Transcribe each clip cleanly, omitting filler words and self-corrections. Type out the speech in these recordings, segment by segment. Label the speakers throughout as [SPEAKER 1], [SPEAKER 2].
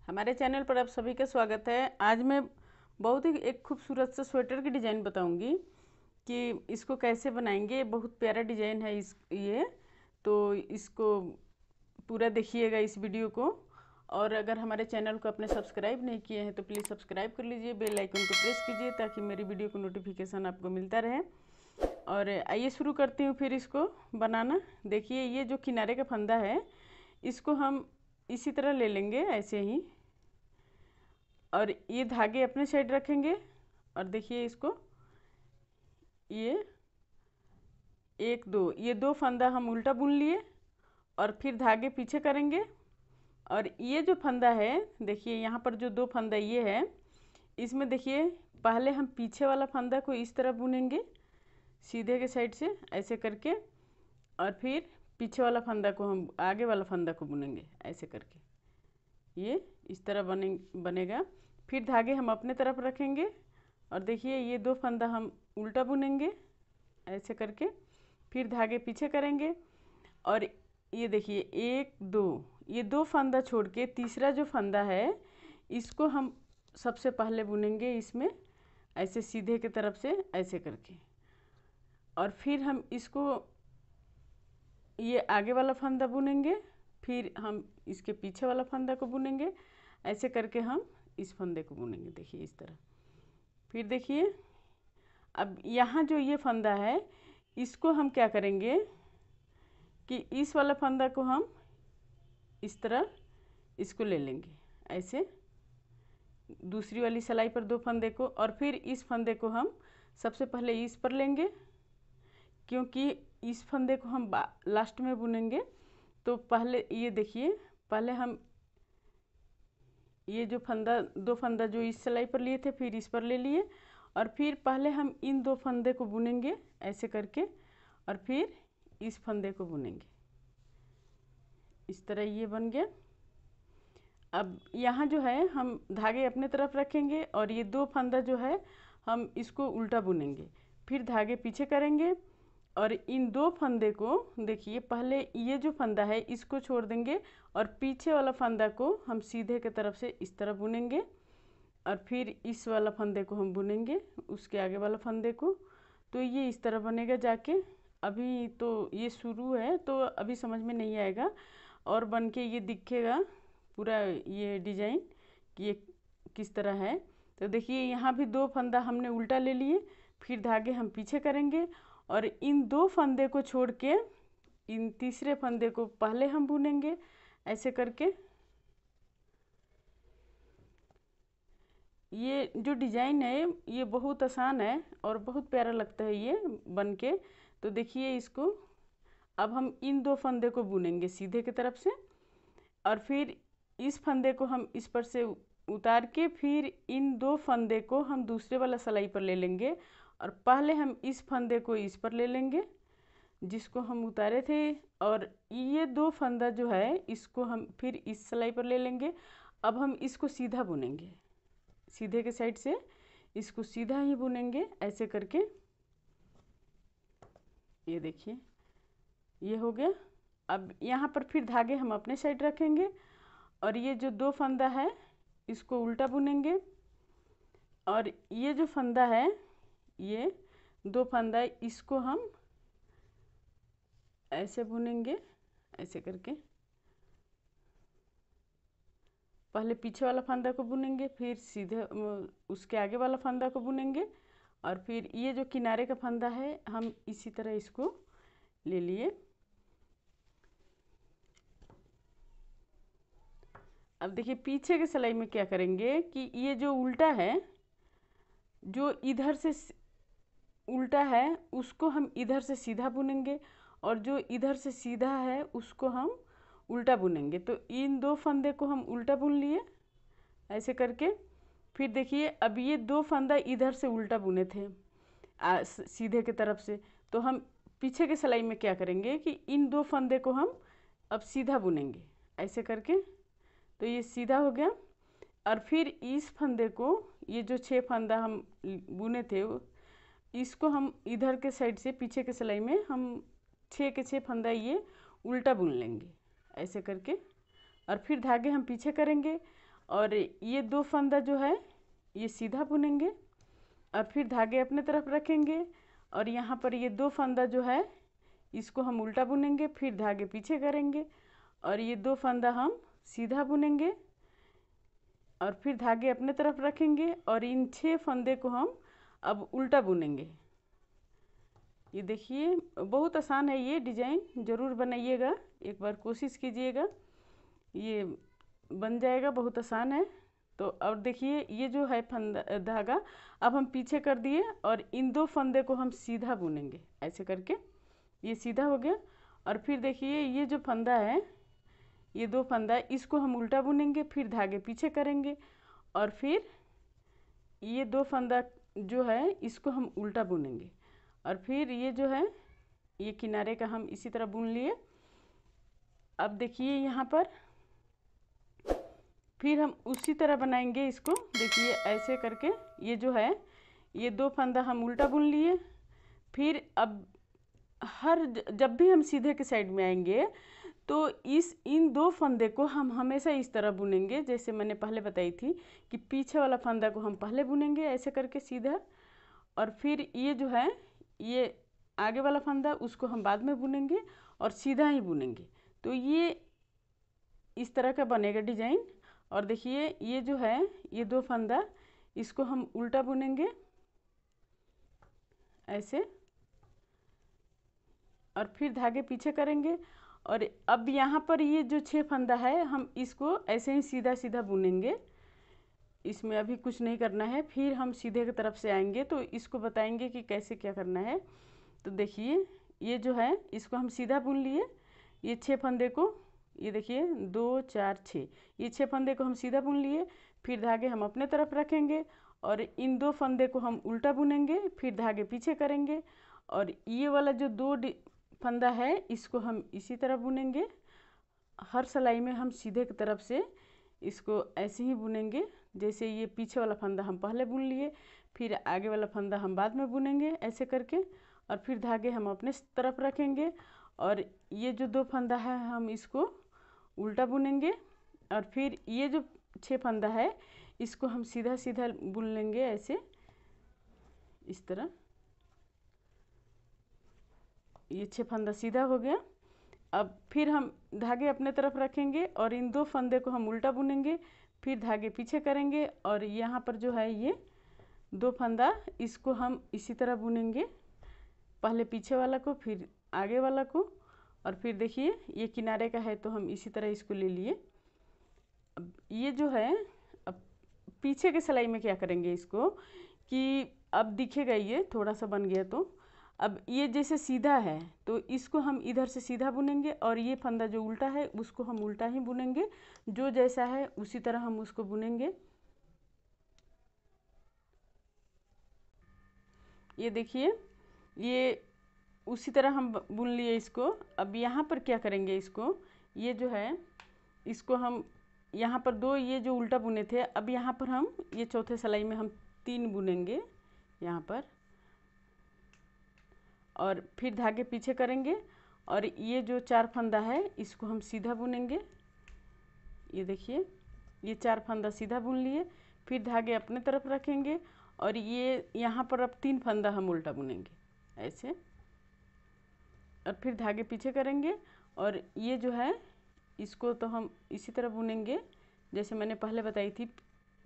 [SPEAKER 1] हमारे चैनल पर आप सभी का स्वागत है। आज मैं बहुत ही एक खूबसूरत सा स्वेटर की डिज़ाइन बताऊंगी कि इसको कैसे बनाएंगे। बहुत प्यारा डिज़ाइन है ये तो इसको पूरा देखिएगा इस वीडियो को। और अगर हमारे चैनल को आपने सब्सक्राइब नहीं किए हैं तो प्लीज़ सब्सक्राइब कर लीजिए, बेल आइकन को प्रेस कीजिए ताकि मेरी वीडियो को नोटिफिकेशन आपको मिलता रहे। और आइए शुरू करती हूँ फिर इसको बनाना। देखिए ये जो किनारे का फंदा है इसको हम इसी तरह ले लेंगे ऐसे ही, और ये धागे अपने साइड रखेंगे। और देखिए इसको ये ये दो फंदा हम उल्टा बुन लिए और फिर धागे पीछे करेंगे। और ये जो फंदा है देखिए यहाँ पर जो दो फंदा ये है, इसमें देखिए पहले हम पीछे वाला फंदा को इस तरह बुनेंगे सीधे के साइड से ऐसे करके, और फिर पीछे वाला फंदा को हम आगे वाला फंदा को बुनेंगे ऐसे करके। ये इस तरह बनेगा। फिर धागे हम अपने तरफ रखेंगे और देखिए ये दो फंदा हम उल्टा बुनेंगे ऐसे करके, फिर धागे पीछे करेंगे। और ये देखिए ये दो फंदा छोड़ के तीसरा जो फंदा है इसको हम सबसे पहले बुनेंगे इसमें ऐसे सीधे की तरफ से ऐसे करके। और फिर हम इसको ये आगे वाला फंदा बुनेंगे, फिर हम इसके पीछे वाला फंदा को बुनेंगे ऐसे करके हम इस फंदे को बुनेंगे। देखिए इस तरह। फिर देखिए अब यहाँ जो ये फंदा है इसको हम क्या करेंगे कि इस वाला फंदा को हम इस तरह इसको ले लेंगे ऐसे दूसरी वाली सिलाई पर दो फंदे को, और फिर इस फंदे को हम सबसे पहले इस पर लेंगे क्योंकि इस फंदे को हम लास्ट में बुनेंगे। तो पहले ये देखिए पहले हम ये जो दो फंदा जो इस सिलाई पर लिए थे फिर इस पर ले लिए, और फिर पहले हम इन दो फंदे को बुनेंगे ऐसे करके और फिर इस फंदे को बुनेंगे इस तरह। ये बन गया। अब यहाँ जो है हम धागे अपने तरफ रखेंगे और ये दो फंदा जो है हम इसको उल्टा बुनेंगे, फिर धागे पीछे करेंगे। और इन दो फंदे को देखिए पहले ये जो फंदा है इसको छोड़ देंगे और पीछे वाला फंदा को हम सीधे की तरफ से इस तरह बुनेंगे, और फिर इस वाला फंदे को हम बुनेंगे उसके आगे वाला फंदे को। तो ये इस तरह बनेगा जाके। अभी तो ये शुरू है तो अभी समझ में नहीं आएगा, और बन के ये दिखेगा पूरा ये डिजाइन कि ये किस तरह है। तो देखिए यहाँ भी दो फंदा हमने उल्टा ले लिए, फिर धागे हम पीछे करेंगे और इन दो फंदे को छोड़ के इन तीसरे फंदे को पहले हम बुनेंगे ऐसे करके। ये जो डिज़ाइन है ये बहुत आसान है और बहुत प्यारा लगता है ये बन के। तो देखिए इसको अब हम इन दो फंदे को बुनेंगे सीधे की तरफ से, और फिर इस फंदे को हम इस पर से उतार के फिर इन दो फंदे को हम दूसरे वाला सिलाई पर ले लेंगे, और पहले हम इस फंदे को इस पर ले लेंगे जिसको हम उतारे थे, और ये दो फंदा जो है इसको हम फिर इस सिलाई पर ले लेंगे। अब हम इसको सीधा बुनेंगे सीधे के साइड से, इसको सीधा ही बुनेंगे ऐसे करके। ये देखिए ये हो गया। अब यहाँ पर फिर धागे हम अपने साइड रखेंगे और ये जो दो फंदा है इसको उल्टा बुनेंगे, और ये जो फंदा है ये दो फंदा इसको हम ऐसे बुनेंगे ऐसे करके। पहले पीछे वाला फंदा को बुनेंगे, फिर सीधे उसके आगे वाला फंदा को बुनेंगे, और फिर ये जो किनारे का फंदा है हम इसी तरह इसको ले लिए। अब देखिए पीछे के सिलाई में क्या करेंगे कि ये जो उल्टा है जो इधर से उल्टा है उसको हम इधर से सीधा बुनेंगे, और जो इधर से सीधा है उसको हम उल्टा बुनेंगे। तो इन दो फंदे को हम उल्टा बुन लिए ऐसे करके। फिर देखिए अब ये दो फंदा इधर से उल्टा बुने थे सीधे की तरफ से, तो हम पीछे के सिलाई में क्या करेंगे कि इन दो फंदे को हम अब सीधा बुनेंगे ऐसे करके। तो ये सीधा हो गया। और फिर इस फंदे को ये जो 6 फंदा हम बुने थे इसको हम इधर के साइड से पीछे के सिलाई में हम 6 के 6 फंदा ये उल्टा बुन लेंगे ऐसे करके, और फिर धागे हम पीछे करेंगे और ये 2 फंदा जो है ये सीधा बुनेंगे और फिर धागे अपने तरफ रखेंगे और यहाँ पर ये 2 फंदा जो है इसको हम उल्टा बुनेंगे, फिर धागे पीछे करेंगे और ये 2 फंदा हम सीधा बुनेंगे और फिर धागे अपने तरफ रखेंगे और इन 6 फंदे को हम अब उल्टा बुनेंगे। ये देखिए बहुत आसान है, ये डिज़ाइन ज़रूर बनाइएगा, एक बार कोशिश कीजिएगा, ये बन जाएगा, बहुत आसान है। तो अब देखिए ये जो है फंदा धागा अब हम पीछे कर दिए और इन 2 फंदे को हम सीधा बुनेंगे ऐसे करके, ये सीधा हो गया। और फिर देखिए ये जो फंदा है ये 2 फंदा इसको हम उल्टा बुनेंगे, फिर धागे पीछे करेंगे और फिर ये 2 फंदा जो है इसको हम उल्टा बुनेंगे और फिर ये जो है ये किनारे का हम इसी तरह बुन लिए। अब देखिए यहाँ पर फिर हम उसी तरह बनाएंगे इसको, देखिए ऐसे करके ये जो है ये 2 फंदा हम उल्टा बुन लिए। फिर अब जब भी हम सीधे के साइड में आएंगे तो इन 2 फंदे को हम हमेशा इस तरह बुनेंगे जैसे मैंने पहले बताई थी कि पीछे वाला फंदा को हम पहले बुनेंगे ऐसे करके सीधा, और फिर ये जो है ये आगे वाला फंदा उसको हम बाद में बुनेंगे और सीधा ही बुनेंगे। तो ये इस तरह का बनेगा डिजाइन। और देखिए ये जो है ये 2 फंदा इसको हम उल्टा बुनेंगे ऐसे और फिर धागे पीछे करेंगे और अब यहाँ पर ये जो 6 फंदा है हम इसको ऐसे ही सीधा सीधा बुनेंगे, इसमें अभी कुछ नहीं करना है। फिर हम सीधे की तरफ से आएंगे तो इसको बताएंगे कि कैसे क्या करना है। तो देखिए ये जो है इसको हम सीधा बुन लिए, ये 6 फंदे को, ये देखिए 2 4 6, ये 6 फंदे को हम सीधा बुन लिए। फिर धागे हम अपने तरफ रखेंगे और इन 2 फंदे को हम उल्टा बुनेंगे, फिर धागे पीछे करेंगे और ये वाला जो 2 फंदा है इसको हम इसी तरह बुनेंगे। हर सिलाई में हम सीधे की तरफ से इसको ऐसे ही बुनेंगे जैसे ये पीछे वाला फंदा हम पहले बुन लिए, फिर आगे वाला फंदा हम बाद में बुनेंगे ऐसे करके और फिर धागे हम अपने तरफ रखेंगे और ये जो 2 फंदा है हम इसको उल्टा बुनेंगे और फिर ये जो 6 फंदा है इसको हम सीधा सीधा बुन लेंगे ऐसे इस तरह। ये 6 फंदा सीधा हो गया। अब फिर हम धागे अपने तरफ रखेंगे और इन 2 फंदे को हम उल्टा बुनेंगे, फिर धागे पीछे करेंगे और यहाँ पर जो है ये 2 फंदा इसको हम इसी तरह बुनेंगे, पहले पीछे वाला को फिर आगे वाला को और फिर देखिए ये किनारे का है तो हम इसी तरह इसको ले लिए। अब ये जो है अब पीछे के सिलाई में क्या करेंगे इसको कि अब दिखेगा ये थोड़ा सा बन गया, तो अब ये जैसे सीधा है तो इसको हम इधर से सीधा बुनेंगे और ये फंदा जो उल्टा है उसको हम उल्टा ही बुनेंगे, जो जैसा है उसी तरह हम उसको बुनेंगे। ये देखिए ये उसी तरह हम बुन लिए इसको। अब यहाँ पर क्या करेंगे इसको, ये जो है इसको हम यहाँ पर 2 ये जो उल्टा बुने थे अब यहाँ पर हम ये चौथे सिलाई में हम 3 बुनेंगे यहाँ पर और फिर धागे पीछे करेंगे और ये जो 4 फंदा है इसको हम सीधा बुनेंगे। ये देखिए ये 4 फंदा सीधा बुन लिए, फिर धागे अपने तरफ रखेंगे और ये यहाँ पर अब 3 फंदा हम उल्टा बुनेंगे ऐसे और फिर धागे पीछे करेंगे और ये जो है इसको तो हम इसी तरह बुनेंगे जैसे मैंने पहले बताई थी,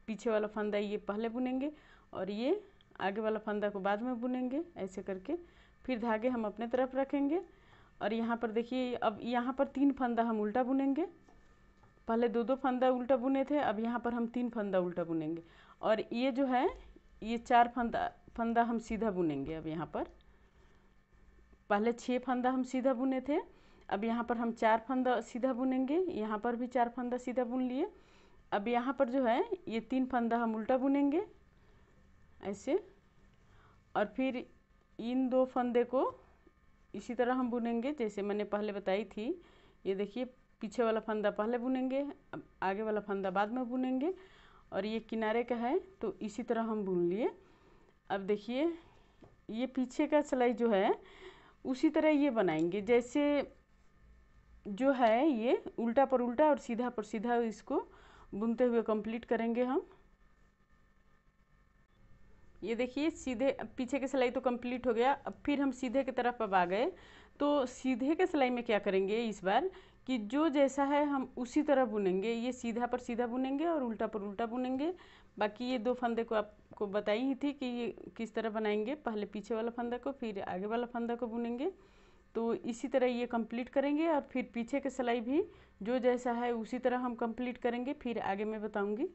[SPEAKER 1] पीछे वाला फंदा ये पहले बुनेंगे और ये आगे वाला फंदा को बाद में बुनेंगे ऐसे करके। फिर धागे हम अपने तरफ रखेंगे और यहाँ पर देखिए अब यहाँ पर 3 फंदा हम उल्टा बुनेंगे, पहले 2 फंदा उल्टा बुने थे, अब यहाँ पर हम 3 फंदा उल्टा बुनेंगे और ये जो है ये 4 फंदा हम सीधा बुनेंगे। अब यहाँ पर पहले 6 फंदा हम सीधा बुने थे, अब यहाँ पर हम 4 फंदा सीधा बुनेंगे, यहाँ पर भी 4 फंदा सीधा बुन लिए। अब यहाँ पर जो है ये 3 फंदा हम उल्टा बुनेंगे ऐसे और फिर इन 2 फंदे को इसी तरह हम बुनेंगे जैसे मैंने पहले बताई थी। ये देखिए पीछे वाला फंदा पहले बुनेंगे, अब आगे वाला फंदा बाद में बुनेंगे और ये किनारे का है तो इसी तरह हम बुन लिए। अब देखिए ये पीछे का सिलाई जो है उसी तरह ये बनाएंगे जैसे जो है ये उल्टा पर उल्टा और सीधा पर सीधा इसको बुनते हुए कंप्लीट करेंगे हम। ये देखिए सीधे पीछे की सिलाई तो कंप्लीट हो गया। अब फिर हम सीधे की तरफ अब आ गए। तो सीधे के सिलाई में क्या करेंगे इस बार कि जो जैसा है हम उसी तरह बुनेंगे। ये सीधा पर सीधा बुनेंगे और उल्टा पर उल्टा बुनेंगे। बाकी ये 2 फंदे को आपको बताई ही थी कि ये किस तरह बनाएंगे, पहले पीछे वाला फंदा को फिर आगे वाला फंदा को बुनेंगे। तो इसी तरह ये कंप्लीट करेंगे और फिर पीछे की सिलाई भी जो जैसा है उसी तरह हम कंप्लीट करेंगे, फिर आगे मैं बताऊंगी।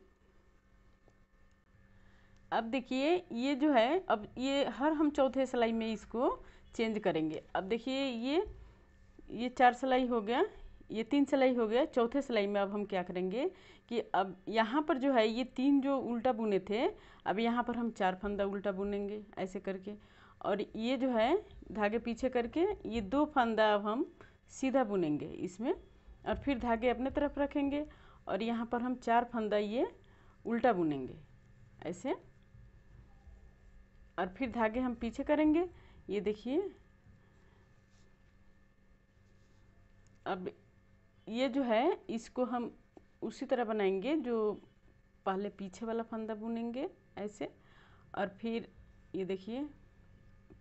[SPEAKER 1] अब देखिए ये जो है, अब ये हर हम चौथे सिलाई में इसको चेंज करेंगे। अब देखिए ये 4 सिलाई हो गया, ये 3 सिलाई हो गया। चौथे सिलाई में अब हम क्या करेंगे कि अब यहाँ पर जो है ये 3 जो उल्टा बुने थे, अब यहाँ पर हम 4 फंदा उल्टा बुनेंगे ऐसे करके। और ये जो है धागे पीछे करके ये 2 फंदा अब हम सीधा बुनेंगे इसमें, और फिर धागे अपने तरफ रखेंगे और यहाँ पर हम 4 फंदा ये उल्टा बुनेंगे ऐसे, और फिर धागे हम पीछे करेंगे। ये देखिए अब ये जो है इसको हम उसी तरह बनाएंगे जो पहले पीछे वाला फंदा बुनेंगे ऐसे, और फिर ये देखिए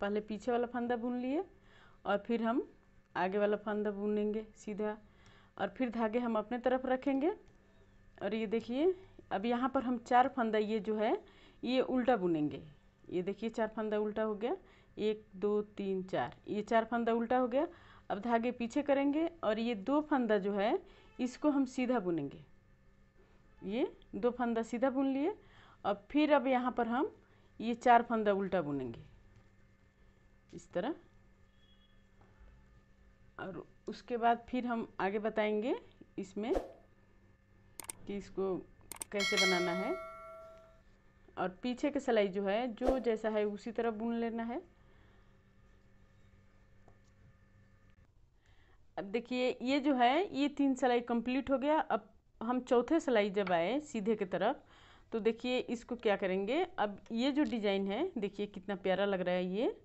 [SPEAKER 1] पहले पीछे वाला फंदा बुन लिए और फिर हम आगे वाला फंदा बुनेंगे सीधा, और फिर धागे हम अपने तरफ रखेंगे। और ये देखिए अब यहाँ पर हम 4 फंदा ये जो है ये उल्टा बुनेंगे। ये देखिए 4 फंदा उल्टा हो गया, 1 2 3 4, ये 4 फंदा उल्टा हो गया। अब धागे पीछे करेंगे और ये 2 फंदा जो है इसको हम सीधा बुनेंगे। ये 2 फंदा सीधा बुन लिए और फिर अब यहाँ पर हम ये 4 फंदा उल्टा बुनेंगे इस तरह। और उसके बाद फिर हम आगे बताएंगे इसमें कि इसको कैसे बनाना है। और पीछे की सिलाई जो है जो जैसा है उसी तरह बुन लेना है। अब देखिए ये जो है ये 3 सिलाई कंप्लीट हो गया। अब हम चौथे सिलाई जब आए सीधे की तरफ तो देखिए इसको क्या करेंगे। अब ये जो डिज़ाइन है देखिए कितना प्यारा लग रहा है, ये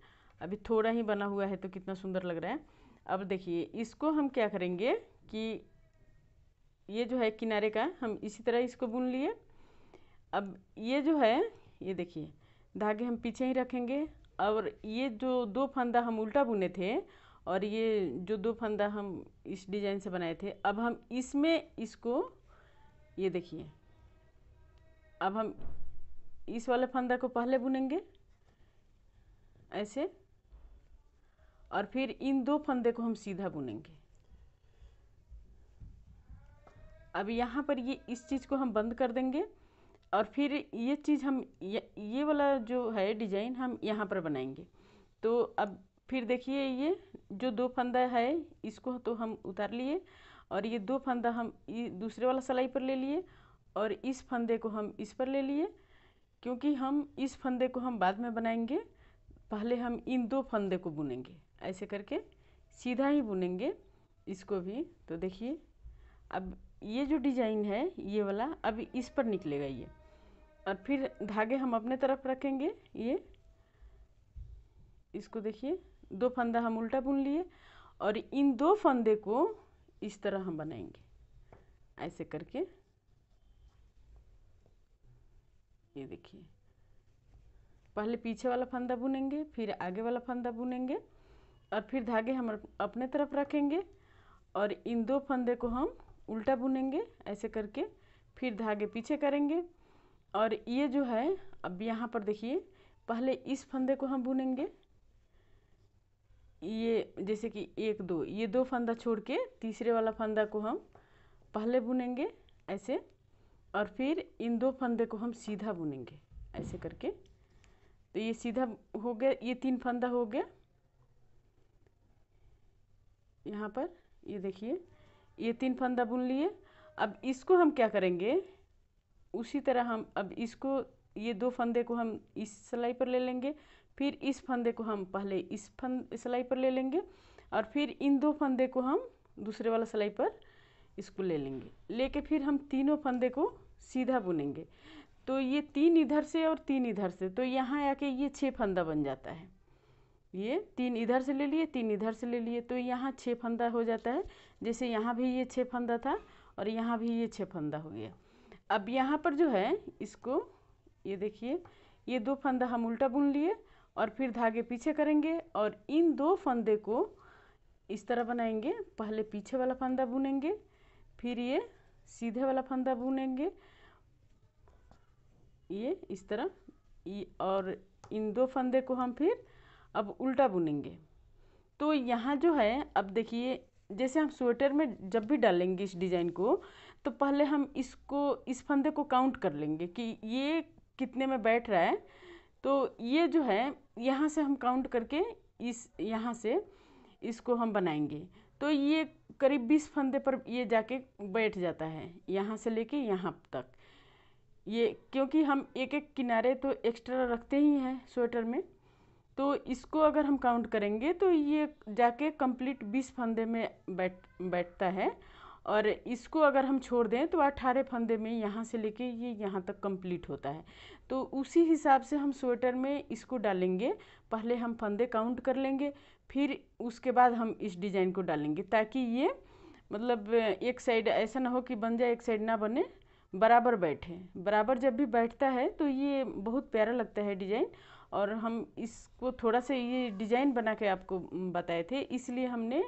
[SPEAKER 1] अभी थोड़ा ही बना हुआ है तो कितना सुंदर लग रहा है। अब देखिए इसको हम क्या करेंगे कि ये जो है किनारे का हम इसी तरह इसको बुन लिए। अब ये जो है ये देखिए धागे हम पीछे ही रखेंगे और ये जो 2 फंदा हम उल्टा बुने थे और ये जो 2 फंदा हम इस डिज़ाइन से बनाए थे, अब हम इसमें इसको ये देखिए अब हम इस वाले फंदा को पहले बुनेंगे ऐसे, और फिर इन 2 फंदे को हम सीधा बुनेंगे। अब यहाँ पर इस चीज़ को हम बंद कर देंगे और फिर ये चीज़ हम ये वाला जो है डिज़ाइन हम यहाँ पर बनाएंगे। तो अब फिर देखिए ये जो 2 फंदा है इसको तो हम उतार लिए और ये 2 फंदा हम दूसरे वाला सिलाई पर ले लिए और इस फंदे को हम इस पर ले लिए, क्योंकि हम इस फंदे को हम बाद में बनाएंगे। पहले हम इन 2 फंदे को बुनेंगे ऐसे करके, सीधा ही बुनेंगे इसको भी। तो देखिए अब ये जो डिज़ाइन है ये वाला अब इस पर निकलेगा ये, और फिर धागे हम अपने तरफ रखेंगे। ये इसको देखिए 2 फंदा हम उल्टा बुन लिए और इन 2 फंदे को इस तरह हम बनाएंगे ऐसे करके। ये देखिए पहले पीछे वाला फंदा बुनेंगे फिर आगे वाला फंदा बुनेंगे और फिर धागे हम अपने तरफ रखेंगे और इन 2 फंदे को हम उल्टा बुनेंगे ऐसे करके, फिर धागे पीछे करेंगे। और ये जो है अब यहाँ पर देखिए पहले इस फंदे को हम बुनेंगे, ये जैसे कि 1 2 ये 2 फंदा छोड़ के तीसरे वाला फंदा को हम पहले बुनेंगे ऐसे, और फिर इन 2 फंदे को हम सीधा बुनेंगे ऐसे करके। तो ये सीधा हो गया, ये 3 फंदा हो गया यहाँ पर। ये देखिए ये 3 फंदा बुन लिए। अब इसको हम क्या करेंगे उसी तरह हम अब इसको ये 2 फंदे को हम इस सिलाई पर ले लेंगे, फिर इस फंदे को हम पहले इस सिलाई पर ले लेंगे और फिर इन 2 फंदे को हम दूसरे वाला सिलाई पर इसको ले लेंगे, लेके फिर हम तीनों फंदे को सीधा बुनेंगे। तो ये 3 इधर से और 3 इधर से, तो यहाँ आके ये 6 फंदा बन जाता है। ये 3 इधर से ले लिए 3 इधर से ले लिए तो यहाँ 6 फंदा हो जाता है। जैसे यहाँ भी ये 6 फंदा था और यहाँ भी ये 6 फंदा हो गया। अब यहाँ पर जो है इसको, ये देखिए, ये 2 फंदा हम उल्टा बुन लिए और फिर धागे पीछे करेंगे और इन 2 फंदे को इस तरह बनाएंगे। पहले पीछे वाला फंदा बुनेंगे, फिर ये सीधे वाला फंदा बुनेंगे, ये इस तरह, और इन 2 फंदे को हम फिर अब उल्टा बुनेंगे। तो यहाँ जो है, अब देखिए, जैसे हम स्वेटर में जब भी डालेंगे इस डिज़ाइन को, तो पहले हम इस फंदे को काउंट कर लेंगे कि ये कितने में बैठ रहा है। तो ये जो है, यहाँ से हम काउंट करके यहाँ से इसको हम बनाएंगे। तो ये करीब 20 फंदे पर ये जाके बैठ जाता है, यहाँ से लेके यहाँ तक। ये क्योंकि हम एक एक किनारे तो एक्स्ट्रा रखते ही हैं स्वेटर में, तो इसको अगर हम काउंट करेंगे तो ये जाके कंप्लीट 20 फंदे में बैठता है। और इसको अगर हम छोड़ दें तो 18 फंदे में यहाँ से लेके ये यहाँ तक कंप्लीट होता है। तो उसी हिसाब से हम स्वेटर में इसको डालेंगे। पहले हम फंदे काउंट कर लेंगे, फिर उसके बाद हम इस डिज़ाइन को डालेंगे, ताकि ये मतलब एक साइड ऐसा ना हो कि बन जाए, एक साइड ना बने, बराबर बैठे। बराबर जब भी बैठता है तो ये बहुत प्यारा लगता है डिज़ाइन। और हम इसको थोड़ा सा ये डिज़ाइन बना के आपको बताए थे, इसलिए हमने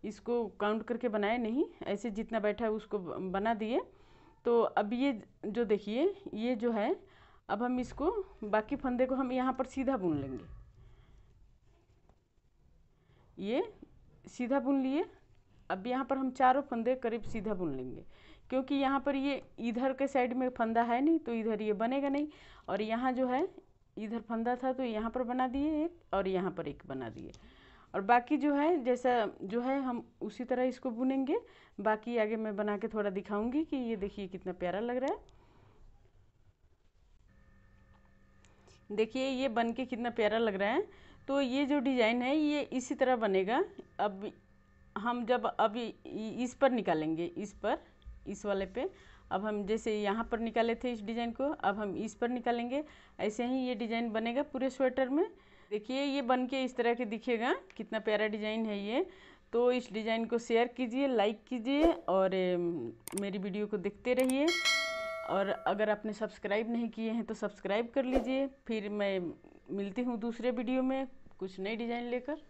[SPEAKER 1] इसको काउंट करके बनाया नहीं, ऐसे जितना बैठा है उसको बना दिए। तो अब ये जो देखिए, ये जो है, अब हम इसको बाकी फंदे को हम यहाँ पर सीधा बुन लेंगे। ये सीधा बुन लिए। अब यहाँ पर हम चारों फंदे करीब सीधा बुन लेंगे, क्योंकि यहाँ पर ये इधर के साइड में फंदा है नहीं, तो इधर ये बनेगा नहीं। और यहाँ जो है, इधर फंदा था तो यहाँ पर बना दिए एक, और यहाँ पर एक बना दिए। और बाकी जो है, जैसा जो है हम उसी तरह इसको बुनेंगे। बाकी आगे मैं बना के थोड़ा दिखाऊंगी कि ये देखिए कितना प्यारा लग रहा है। देखिए ये बन के कितना प्यारा लग रहा है। तो ये जो डिज़ाइन है ये इसी तरह बनेगा। अब हम जब अभी इस पर निकालेंगे, इस वाले पे, अब हम जैसे यहाँ पर निकाले थे इस डिज़ाइन को, अब हम इस पर निकालेंगे। ऐसे ही ये डिज़ाइन बनेगा पूरे स्वेटर में। देखिए ये बन के इस तरह के दिखेगा, कितना प्यारा डिज़ाइन है ये। तो इस डिज़ाइन को शेयर कीजिए, लाइक कीजिए, और मेरी वीडियो को देखते रहिए। और अगर आपने सब्सक्राइब नहीं किए हैं तो सब्सक्राइब कर लीजिए। फिर मैं मिलती हूँ दूसरे वीडियो में कुछ नई डिज़ाइन लेकर।